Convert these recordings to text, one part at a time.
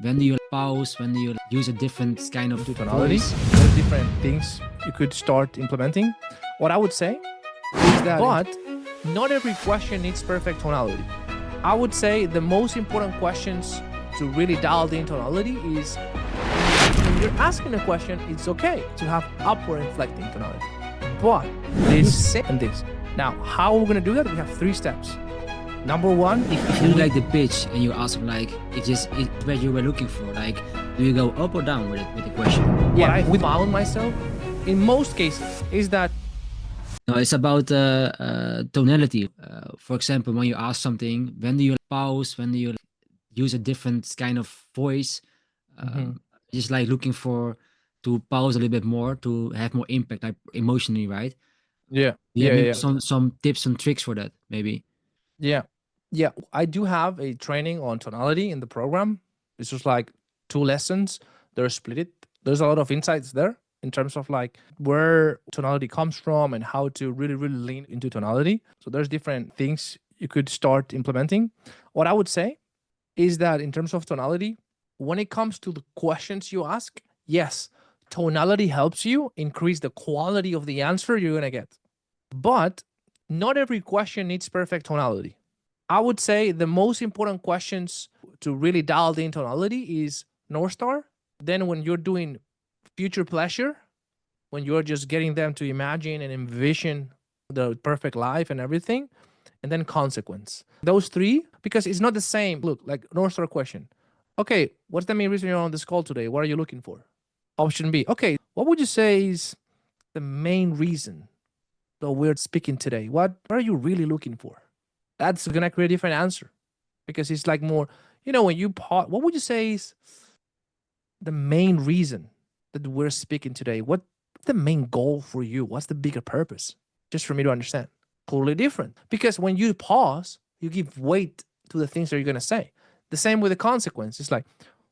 when do you pause, when do you use a different kind of tonality. voice? There's different things you could start implementing. What I would say is that, but not every question needs perfect tonality. I would say the most important questions to really dial in tonality is when you're asking a question, it's okay to have upward inflecting tonality. But this and this. Now, how are we going to do that? We have 3 steps. Number 1, If you like the pitch and you ask like, it's what you were looking for, like, do you go up or down with it, with the question? what I found myself in most cases is that No, it's about tonality. For example, when you ask something, when do you pause, when do you use a different kind of voice? Just like looking for to pause a little bit more to have more impact, like emotionally, right? yeah, Yeah, maybe some tips and tricks for that, maybe. Yeah. I do have a training on tonality in the program. It's just like 2 lessons. They're split. There's a lot of insights there in terms of like where tonality comes from and how to really, really lean into tonality. So there's different things you could start implementing. What I would say is that in terms of tonality, when it comes to the questions you ask, yes, tonality helps you increase the quality of the answer you're going to get. But not every question needs perfect tonality. I would say the most important questions to really dial in tonality is North Star. Then when you're doing future pleasure, when you're just getting them to imagine and envision the perfect life and everything, and then consequence. Those 3, because it's not the same. Look, like North Star question. Okay, what's the main reason you're on this call today? What are you looking for? Option B. Okay, what would you say is the main reason that we're speaking today? What are you really looking for? That's gonna create a different answer because it's like more, when you pause, what would you say is the main reason that we're speaking today? What's the main goal for you? What's the bigger purpose? Just for me to understand. Totally different. Because when you pause, you give weight to the things that you're gonna say. The same with the consequence. It's like,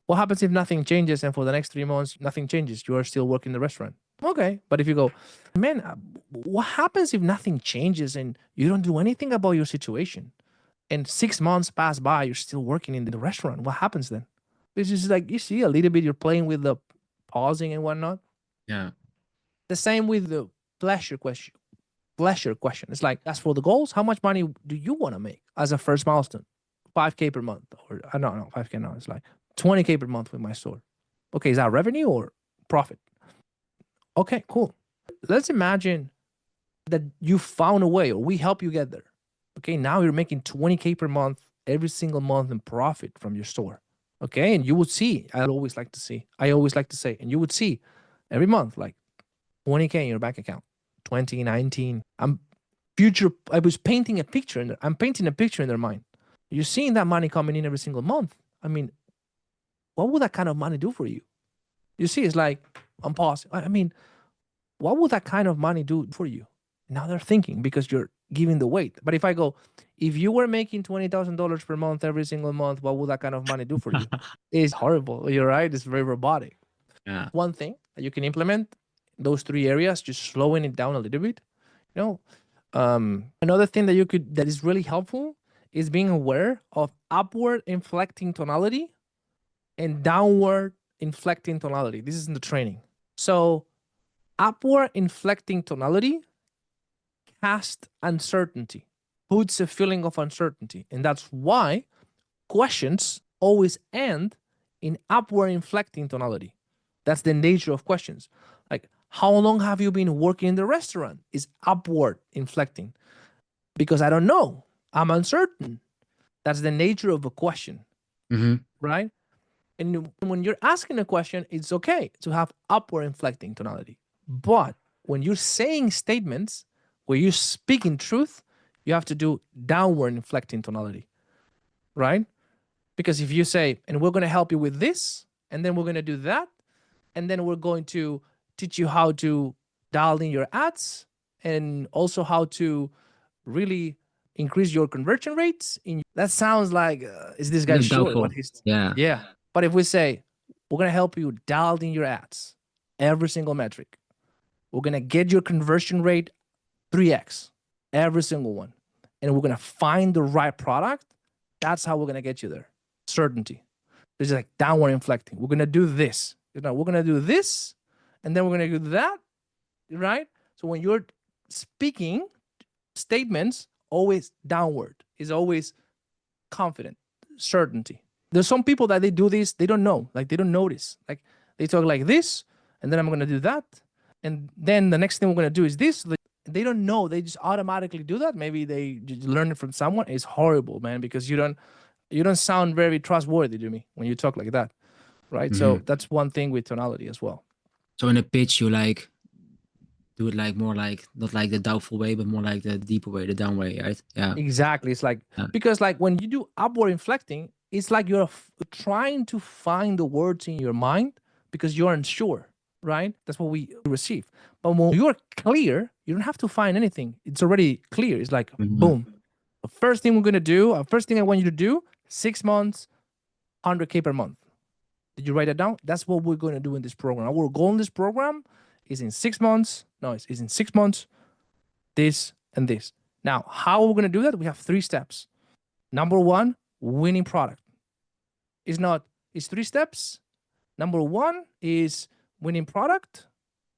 what happens if nothing changes and for the next 3 months, nothing changes? You are still working the restaurant. Okay. But if you go, man, what happens if nothing changes and you don't do anything about your situation? And 6 months pass by, you're still working in the restaurant. What happens then? It's just like, you see a little bit, you're playing with the pausing and whatnot. Yeah. The same with the pleasure question. It's like, as for the goals, how much money do you want to make as a first milestone? 5K per month, or I don't know, 5K now. It's like 20K per month with my store. Okay, is that revenue or profit? Okay, cool. Let's imagine that you found a way, or we help you get there. Okay, now you're making 20K per month every single month in profit from your store. Okay, and you would see, I always like to say, and you would see every month like 20K in your bank account, 2019. I was painting a picture I'm painting a picture in their mind. You're seeing that money coming in every single month. I mean, what would that kind of money do for you? You see, it's like, I'm pausing. I mean, what would that kind of money do for you? Now they're thinking because you're giving the weight. But if I go, if you were making $20,000 per month every single month, what would that kind of money do for you? It's horrible. You're right. It's very robotic. Yeah. One thing that you can implement, those 3 areas, just slowing it down a little bit. Another thing that is really helpful is being aware of upward inflecting tonality and downward inflecting tonality. This is in the training. So upward inflecting tonality casts uncertainty, puts a feeling of uncertainty. And that's why questions always end in upward inflecting tonality. That's the nature of questions. Like, how long have you been working in the restaurant? Is upward inflecting. Because I don't know. I'm uncertain. That's the nature of a question, right? And when you're asking a question, it's okay to have upward inflecting tonality. But when you're saying statements where you're speaking truth, you have to do downward inflecting tonality, right? Because if you say, and we're going to help you with this, and then we're going to do that, and then we're going to teach you how to dial in your ads and also how to really increase your conversion rates. That sounds like, is this guy sure what he's... Yeah. But if we say, we're going to help you dial in your ads, every single metric, we're going to get your conversion rate 3x, every single one, and we're going to find the right product, that's how we're going to get you there. Certainty. There's like downward inflecting. We're gonna do this. We're gonna do this, and then we're gonna do that, right? So when you're speaking statements, always downward is always confident, certainty. There's some people that they do this, they don't know, like they don't notice. Like they talk like this, and then I'm gonna do that, and then the next thing we're gonna do is this. They don't know. They just automatically do that. Maybe they just learn it from someone. It's horrible, man, because you don't sound very trustworthy to me when you talk like that, right? So that's one thing with tonality as well. So in a pitch, you like do it like more like not like the doubtful way, but more like the deeper way, the down way, right? Yeah. Exactly. It's like because like when you do upward inflecting, it's like you're trying to find the words in your mind because you're unsure, right? That's what we receive. But when you're clear, you don't have to find anything. It's already clear. It's like boom. The first thing we're gonna do, first thing I want you to do, 6 months, 100K per month. Did you write it down? That's what we're going to do in this program. Our goal in this program is in 6 months. No, it's in 6 months, this and this. Now, how are we going to do that? We have 3 steps. Number 1, winning product. It's 3 steps. Number 1 is winning product.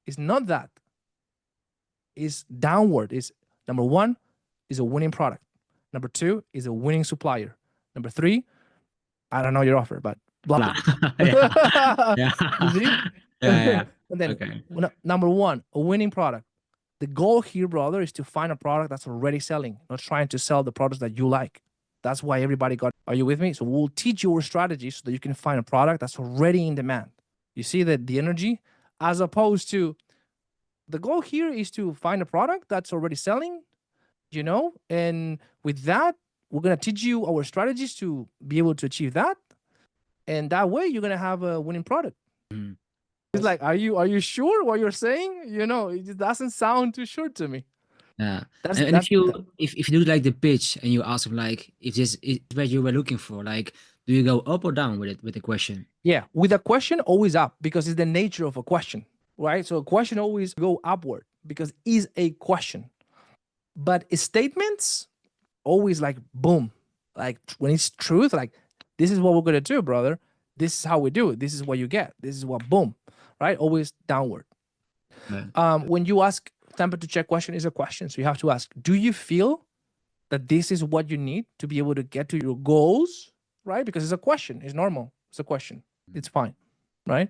It's not that. It's downward. It's number 1 is a winning product. Number 2 is a winning supplier. Number 3, I don't know your offer, but blah blah. Yeah. You see? Yeah. And then Okay. number 1, a winning product. The goal here, brother, is to find a product that's already selling, not trying to sell the products that you like. That's why everybody got. Are you with me? So we'll teach you our strategy so that you can find a product that's already in demand. You see that the energy, as opposed to the goal here is to find a product that's already selling, and with that, we're gonna teach you our strategies to be able to achieve that, and that way you're gonna have a winning product. It's like, are you sure what you're saying? It just doesn't sound too sure to me. Yeah. And if you do like the pitch and you ask them like if this is what you were looking for, like do you go up or down with it with the question? Yeah, with a question, always up because it's the nature of a question, right? So a question always go upward because it's a question. But statements always like boom, like when it's truth, like this is what we're gonna do, brother. This is how we do it. This is what you get. This is what boom, right? Always downward. When you ask temperature check question is a question, so you have to ask, do you feel that this is what you need to be able to get to your goals, right? Because it's a question. It's normal. It's a question. It's fine, right?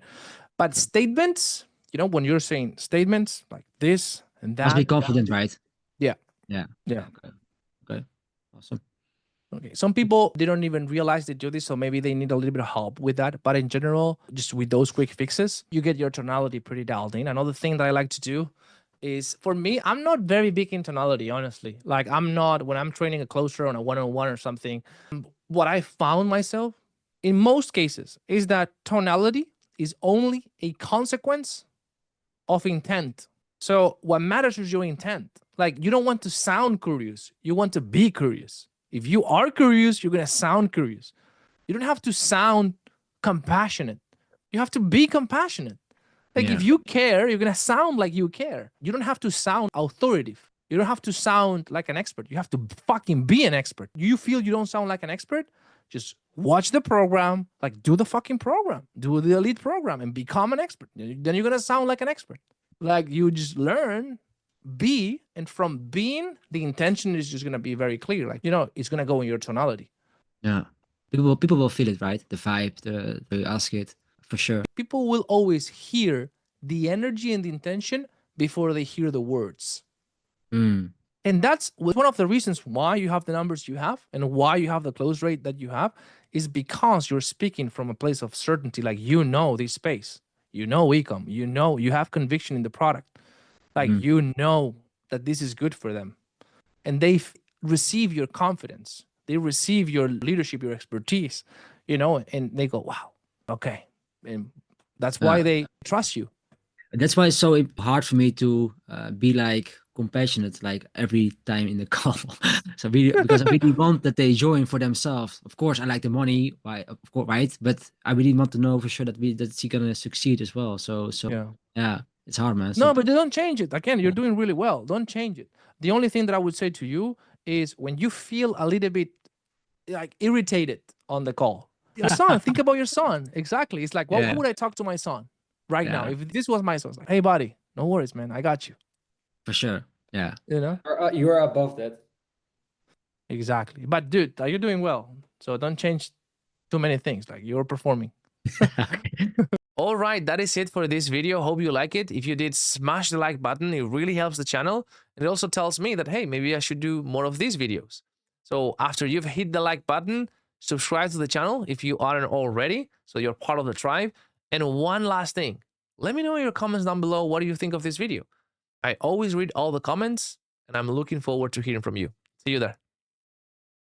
But statements, when you're saying statements like this and that, Must be confident, right? Yeah. Yeah. Yeah. Okay. Awesome. Okay. Some people, they don't even realize they do this, so maybe they need a little bit of help with that. But in general, just with those quick fixes, you get your tonality pretty dialed in. Another thing that I like to do is, for me, I'm not very big in tonality, honestly. Like I'm not, when I'm training a closer on a one-on-one or something, what I found myself in most cases is that tonality is only a consequence of intent. So what matters is your intent. Like you don't want to sound curious. You want to be curious. If you are curious, you're going to sound curious. You don't have to sound compassionate. You have to be compassionate. Like if you care, you're going to sound like you care. You don't have to sound authoritative. You don't have to sound like an expert. You have to fucking be an expert. You feel you don't sound like an expert? Just watch the program, like do the fucking program, do the elite program and become an expert. Then you're going to sound like an expert. Like you just learn, be, and from being, the intention is just going to be very clear. Like, it's going to go in your tonality. Yeah. People will feel it, right? The vibe, the ask it for sure. People will always hear the energy and the intention before they hear the words. And that's one of the reasons why you have the numbers you have and why you have the close rate that you have, is because you're speaking from a place of certainty. Like, this space, ecom, you have conviction in the product. Like, that this is good for them. And they receive your confidence. They receive your leadership, your expertise, and they go, wow, okay. And that's why they trust you. That's why it's so hard for me to be like compassionate like every time in the call. So because I really want that they join for themselves. Of course, I like the money, of course, right? But I really want to know for sure that he's gonna succeed as well. So yeah, it's hard, man. No, but don't change it. Again, you're doing really well. Don't change it. The only thing that I would say to you is when you feel a little bit like irritated on the call, Your son, think about your son. Exactly. It's like, what Yeah. would I talk to my son right now? Yeah. If this was my son, it's like, hey, buddy, no worries, man. I got you. For sure. Yeah. You know? You're above that. Exactly. But dude, you're doing well. So don't change too many things. Like, you're performing. Okay. All right, that is it for this video. Hope you like it. If you did, smash the like button. It really helps the channel. It also tells me that, hey, maybe I should do more of these videos. So after you've hit the like button, subscribe to the channel if you aren't already, so you're part of the tribe. And one last thing, let me know in your comments down below, what do you think of this video? I always read all the comments, and I'm looking forward to hearing from you. See you there.